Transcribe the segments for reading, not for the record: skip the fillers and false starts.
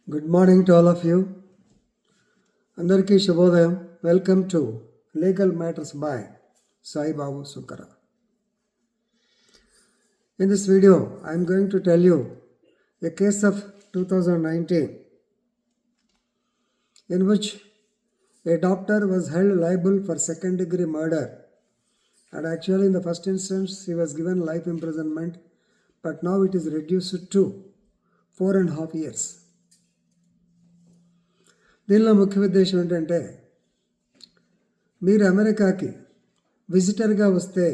Good morning to all of you. అందరికీ శుభోదయం. Welcome to legal matters by Saibabu Sunkara. In this video, I am going to tell you a case of 2019 in which a doctor was held liable for second degree murder, and actually in the first instance he was given life imprisonment, but now it is reduced to 4.5 years. దీనిలో ముఖ్య ఉద్దేశం ఏంటంటే, మీరు అమెరికాకి విజిటర్గా వస్తే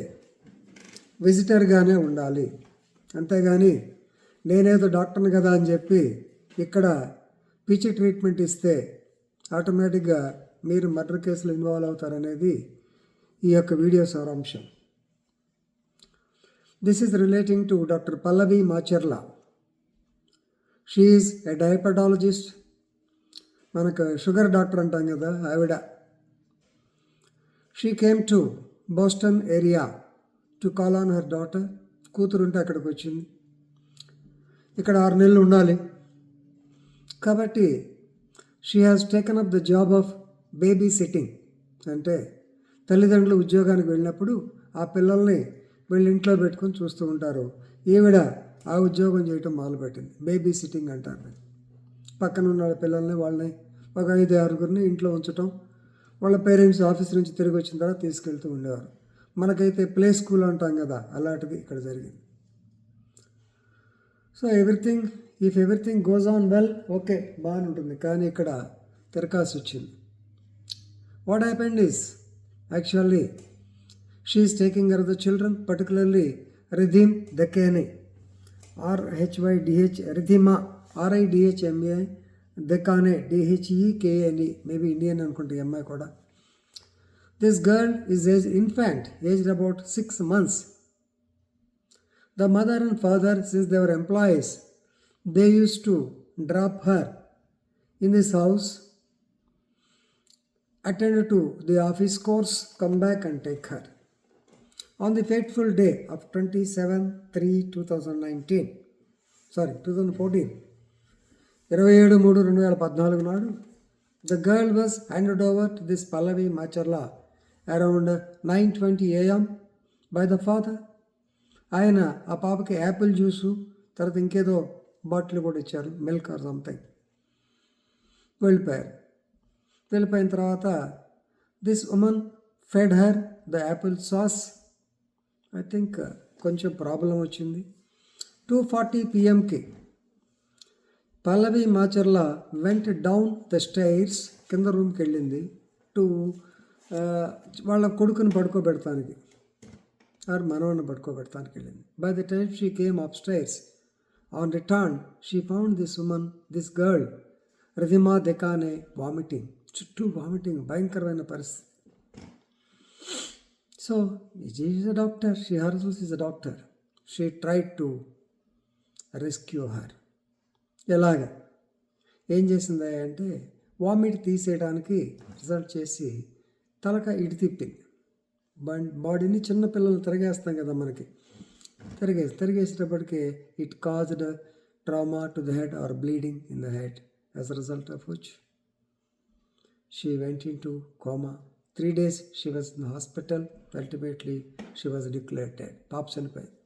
విజిటర్గానే ఉండాలి, అంతేగాని నేనేదో డాక్టర్ని కదా అని చెప్పి ఇక్కడ పిచ్చి ట్రీట్మెంట్ ఇస్తే ఆటోమేటిక్గా మీరు మర్డర్ కేసులో ఇన్వాల్వ్ అవుతారనేది ఈ యొక్క వీడియో సారాంశం. This is relating to doctor Pallavi Macharla. She is a diabetologist. మనకు షుగర్ డాక్టర్ అంటాం కదా, ఆవిడ. She came to Boston area to call on her daughter. కూతురుంటే అక్కడికి వచ్చింది. ఇక్కడ 6 నెలలు ఉండాలి కాబట్టి she has taken up the job of baby sitting. అంటే తల్లిదండ్రులు ఉద్యోగానికి వెళ్ళినప్పుడు ఆ పిల్లల్ని వీళ్ళ ఇంట్లో పెట్టుకొని చూస్తూ ఉంటారు. ఈవిడ ఆ ఉద్యోగం చేయటం మొదలుపెట్టింది. బేబీ సిట్టింగ్ అంటారు. పక్కన ఉన్న పిల్లల్ని వాళ్ళని ఒక 5-6 ఇంట్లో ఉంచటం, వాళ్ళ పేరెంట్స్ ఆఫీస్ నుంచి తిరిగి వచ్చిన తర్వాత తీసుకెళ్తూ ఉండేవారు. మనకైతే ప్లే స్కూల్ అంటాం కదా, అలాంటిది ఇక్కడ జరిగింది. So if everything goes on well, okay, బాగానే ఉంటుంది. కానీ ఇక్కడ తిరకాసు వచ్చింది. What happened is actually she is taking care of the children, particularly Ridhim Dekane, RHYDH, Ridhima, RIDHMA, Dekane, DHEKANE, maybe Indian అనుకుంటే అమ్మాయి కూడా. This girl is infant, aged about 6 months. The mother and father, since they were employees, they used to drop her in this house, attend to the office course, come back and take her. On the fateful day of 27/3/2014, 27/3/2014 నాడు the girl was handed over to this Pallavi Macharla around 9:20 AM by the father. ఆయన ఆ పాపకి Apple juice, తర్వాత ఇంకేదో bottle కూడా ఇచ్చారు, milk are సంథింగ్. వెళ్ళిపోయిన తర్వాత this woman fed her the apple sauce. I think కొంచెం ప్రాబ్లం వచ్చింది. 2:40 PMకి Pallavi Macharla went down the stairs, కింద రూమ్కి వెళ్ళింది, టు వాళ్ళ కొడుకుని పడుకోబెడతానికి, ఆర్ మనవన్ని పడుకోబెడతానికి వెళ్ళింది. By the time she came up stairs, on return she found this girl Ridhima Dekane vomiting. చుట్టూ వామిటింగ్, భయంకరమైన పరిస్థితి. So she is a doctor, she herself is a doctor. She tried to rescue her. ఎలాగా, ఏం చేసింది అంటే, వామిట్ తీసేయడానికి result చేసి తలక ఇటు తిప్పింది. బాడీని, చిన్న పిల్లలు తిరిగేస్తాం కదా మనకి, తిరిగేసేటప్పటికి it caused trauma to the head or bleeding in the head, as a result of which she went into coma. 3 days she was in hospital. Ultimately she was declared dead. పాప చనిపోయింది.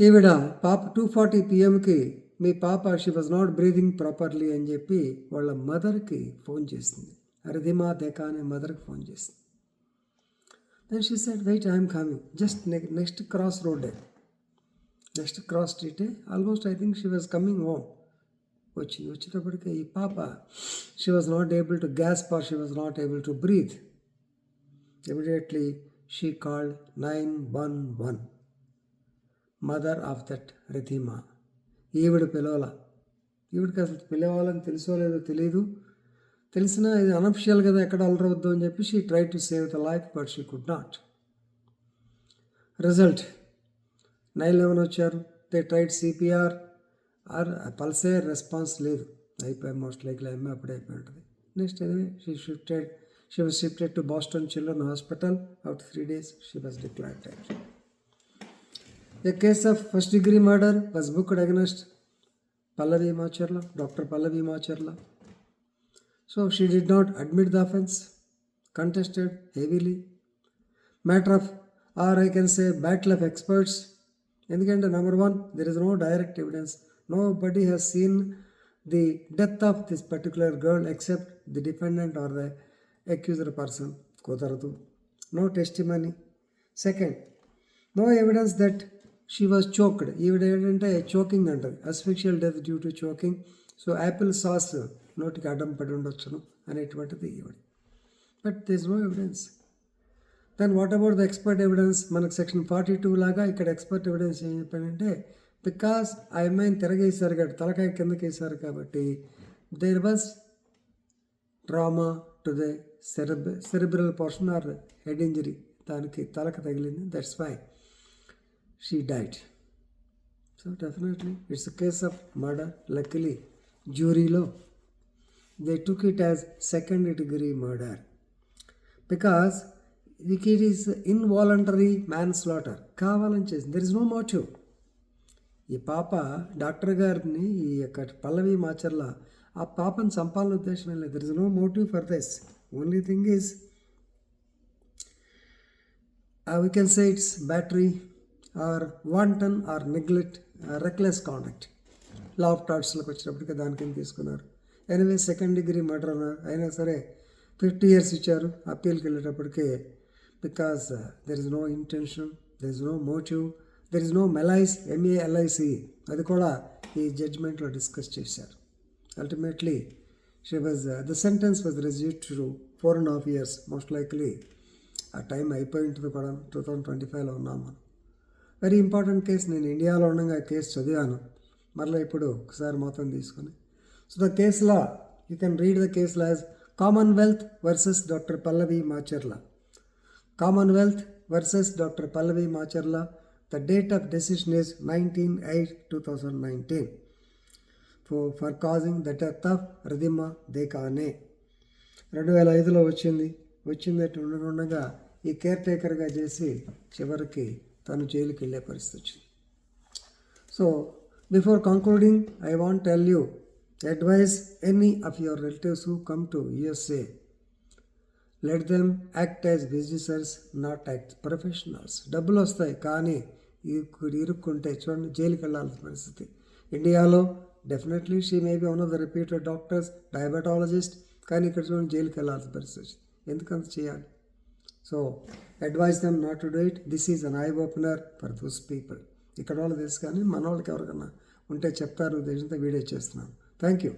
ఈవిడ పాప 2:40 PMకి మీ పాప she was not breathing properly అని చెప్పి వాళ్ళ మదర్కి ఫోన్ చేసింది. రిధిమా దెకానే మదర్కి ఫోన్ చేసింది. Then she said, wait, I'm coming. Just next cross రోడ్డే, నెక్స్ట్ క్రాస్ స్ట్రీటే, almost I think she was coming home. వచ్చేటప్పటికి ఈ పాప she was not able to gasp or she was not able to breathe. Immediately she called 911, mother of that Ridhima. ఈవిడికి అసలు పిలవాలని తెలుసో లేదో తెలియదు. తెలిసినా ఇది అనఫిషియల్ కదా, ఎక్కడ అలరవద్దు అని చెప్పి she try to save the life, but she could not. Result 911 వచ్చారు. దే ట్రైడ్ CPR, ఆర్ పల్సే రెస్పాన్స్ లేదు. అయిపోయి మోస్ట్ లైక్లీ అప్పుడే అయిపోయి ఉంటుంది. Next anyway she was shifted to Boston children hospital. After 3 days she was declared డెడ్. A case of first degree murder was booked against Pallavi Macherla, Dr. Pallavi Macherla. So she did not admit the offense, contested heavily. Matter of, or I can say, battle of experts. ఎందుకంటే number one, there is no direct evidence. Nobody has seen the death of this particular girl except the defendant or the accused person. కుదరదు. No testimony. Second, no evidence that she was choked. ఈవిడ ఏంటంటే choking అంటది, asphyxial death due to choking. So apple sauce నోటికి అడ్డం పడి ఉండొచ్చును అనేటువంటిది ఈవిడ. But this no evidence. Then what about the expert evidence? మనకు సెక్షన్ 42 లాగా ఇక్కడ ఎక్స్పర్ట్ ఎవిడెన్స్ ఏం చెప్పాడంటే, బికాస్ ఆ అమ్మాయిని తిరగేశారు కాబట్టి, తలకాయ కిందకి వేశారు కాబట్టి, there was trauma to the cerebral portion or head injury, దానికి తలకు తగిలింది. That's why she died. So definitely it's a case of murder. Luckily జ్యూరీలో they took it as second degree murder because it is involuntary manslaughter. కావాలని చేసింది. There is no motive. ఈ పాప doctor గారిని, ఈ యొక్క పల్లవి మాచర్ల ఆ పాపను చంపాలనే ఉద్దేశం లేదు. There is no motive for this. Only thing is we can say it's battery or wanton or neglect, reckless conduct. Law of టాట్స్లోకి వచ్చినప్పటికీ దాని కింద తీసుకున్నారు. ఎనివే సెకండ్ డిగ్రీ మర్డర్ అన్నారు. అయినా సరే 50 years ఇచ్చారు. అప్పీల్కి వెళ్ళేటప్పటికి because there is no intention, there is no motive, there is no malice, MALIC, అది కూడా ఈ జడ్జ్మెంట్లో డిస్కస్ చేశారు. Ultimately she was the sentence was reduced to 4.5 years. Most likely ఆ టైం అయిపోయి ఉంటుంది కూడా. 2025లో ఉన్నాం మనం. Very important case. నేను ఇండియాలో ఉండగా కేసు చదివాను. మరలా ఇప్పుడు ఒకసారి మొత్తం తీసుకొని. So the case law, you can read the case law as commonwealth versus doctor Pallavi Macharla. Commonwealth versus doctor Pallavi Macharla. The date of decision is 19/8/2019 for causing the death of Ridhima Dekane. 2005లో వచ్చిందట్టు ఉండగా ఈ కేర్ టేకర్గా చేసి చివరికి తను జైలుకి వెళ్ళే పరిస్థితి వచ్చింది. So before concluding, I want tell you, advise any of your relatives who come to USA, let them act as businessers, not act professionals. డబ్బులు వస్తాయి కానీ ఇరుక్కుంటే చూడండి జైలుకి వెళ్ళాల్సిన పరిస్థితి. ఇండియాలో definitely she may be one of the repeated doctors, diabetologist, కానీ ఇక్కడ చూడండి జైలుకి వెళ్ళాల్సిన పరిస్థితి. ఎందుకంత చేయాలి? So advise them not to do it. This is an eye opener for those people. ఇక్కడ వాళ్ళు తెలుసు కానీ మన వాళ్ళకి ఎవరికన్నా ఉంటే చెప్తారు ఉద్దేశంతో వీడియో చేస్తున్నాను. Thank you.